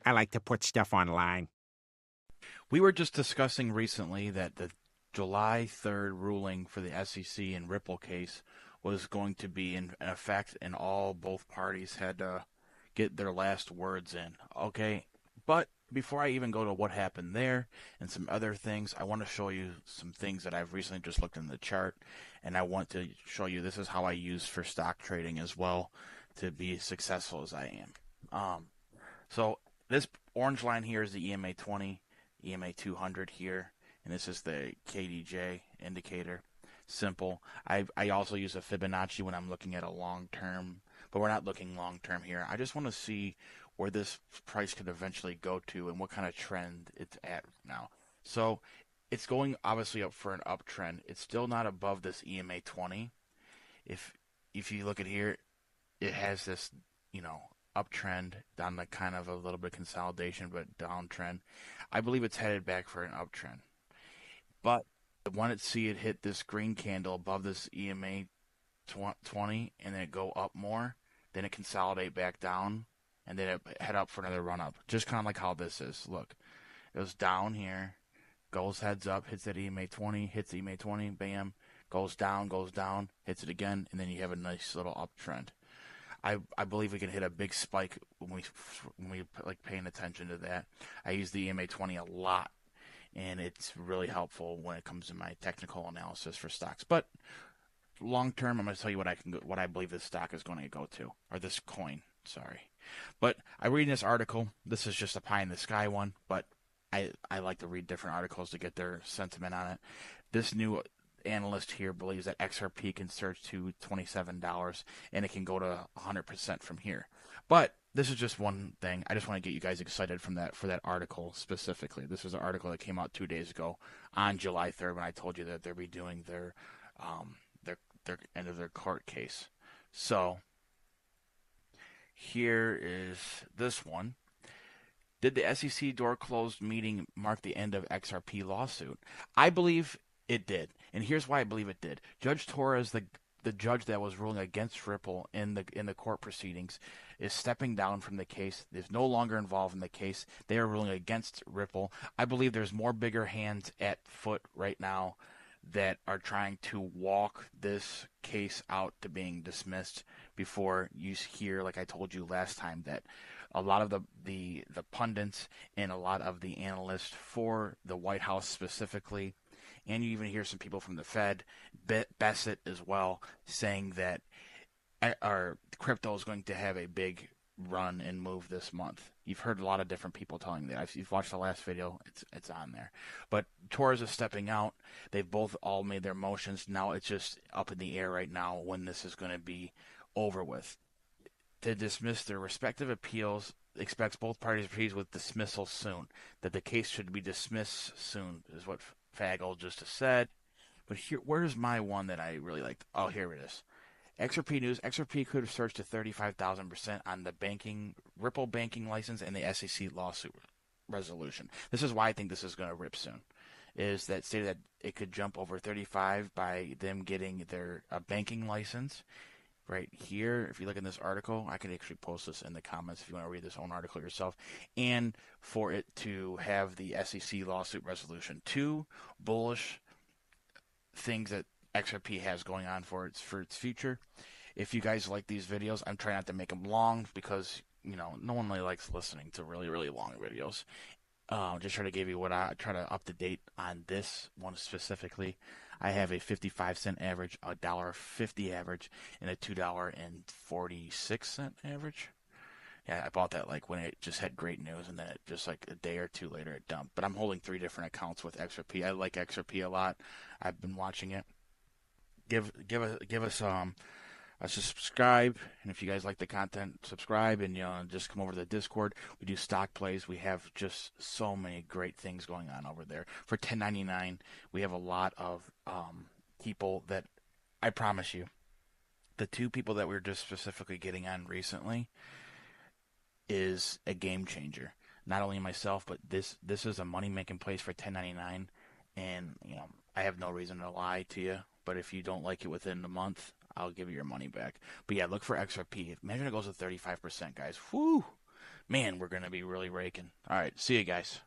I like to put stuff online. We were just discussing recently that the July 3rd ruling for the SEC and Ripple case was going to be in effect, and both parties had to get their last words in. Okay, but before I even go to what happened there and some other things, I want to show you some things that I've recently just looked in the chart, and I want to show you this is how I use for stock trading as well to be as successful as I am. So this orange line here is the EMA 20, EMA 200 here, and this is the KDJ indicator. Simple. I also use a Fibonacci when I'm looking at a long term, but we're not looking long term here. I just want to see where this price could eventually go to and what kind of trend it's at now. So it's going obviously up for an uptrend. It's still not above this EMA 20. If if you look at here, it has this, you know, uptrend down the kind of a little bit consolidation, but downtrend. I believe it's headed back for an uptrend. But I want to see it hit this green candle above this EMA 20 and then it go up more, then it consolidate back down, and then it head up for another run up. Just kind of like how this is. Look, it was down here, goes heads up, hits that EMA 20, hits EMA 20, bam, goes down, hits it again, and then you have a nice little uptrend. I believe we can hit a big spike when we like paying attention to that. I use the EMA 20 a lot, and it's really helpful when it comes to my technical analysis for stocks. But long term, I'm going to tell you what I believe this stock is going to go to, or this coin. Sorry, but I read in this article. This is just a pie in the sky one, but I like to read different articles to get their sentiment on it. This new analyst here believes that XRP can surge to $27 and it can go to 100% from here. But this is just one thing. I just want to get you guys excited from that for that article specifically. This is an article that came out 2 days ago on July 3rd when I told you that they'll be doing their end of their court case. So here is this one. Did the SEC door closed meeting mark the end of XRP lawsuit? I believe it did, and here's why I believe it did. Judge Torres, the judge that was ruling against Ripple in the court proceedings, is stepping down from the case. Is no longer involved in the case. They are ruling against Ripple. I believe there's more bigger hands at foot right now that are trying to walk this case out to being dismissed before you hear, like I told you last time, that a lot of the pundits and a lot of the analysts for the White House specifically, and you even hear some people from the Fed, Bassett as well, saying that our crypto is going to have a big run and move this month. You've heard a lot of different people telling that. If you've watched the last video, it's on there. But Torres is stepping out. They've both all made their motions. Now it's just up in the air right now when this is going to be over with. To dismiss their respective appeals, expects both parties to proceed with dismissal soon. That the case should be dismissed soon is what Fagel just said. But here, where's my one that I really liked? Oh, here it is. XRP news: XRP could have surged to 35,000% on the Ripple banking license and the SEC lawsuit resolution. This is why I think this is going to rip soon. Is that stated that it could jump over 35 by them getting their banking license. Right here, if you look in this article, I can actually post this in the comments if you want to read this own article yourself. And for it to have the SEC lawsuit resolution. Two bullish things that XRP has going on for its future. If you guys like these videos, I'm trying not to make them long because no one really likes listening to really long videos. Just try to give you what I try to up to date on this one specifically. I have a 55-cent average, a $1.50 average, and a $2.46 average. Yeah, I bought that like when it just had great news, and then it just like a day or two later it dumped. But I'm holding 3 different accounts with XRP. I like XRP a lot. I've been watching it. Give us a subscribe, and if you guys like the content, subscribe, and just come over to the Discord. We do stock plays. We have just so many great things going on over there. For 10.99, we have a lot of people that I promise you, the two people that we're just specifically getting on recently is a game changer. Not only myself, but this is a money making place for 10.99, and I have no reason to lie to you. But if you don't like it within the month, I'll give you your money back. But yeah, look for XRP. Imagine it goes to 35%, guys. Whoo! man, we're going to be really raking. All right, see you guys.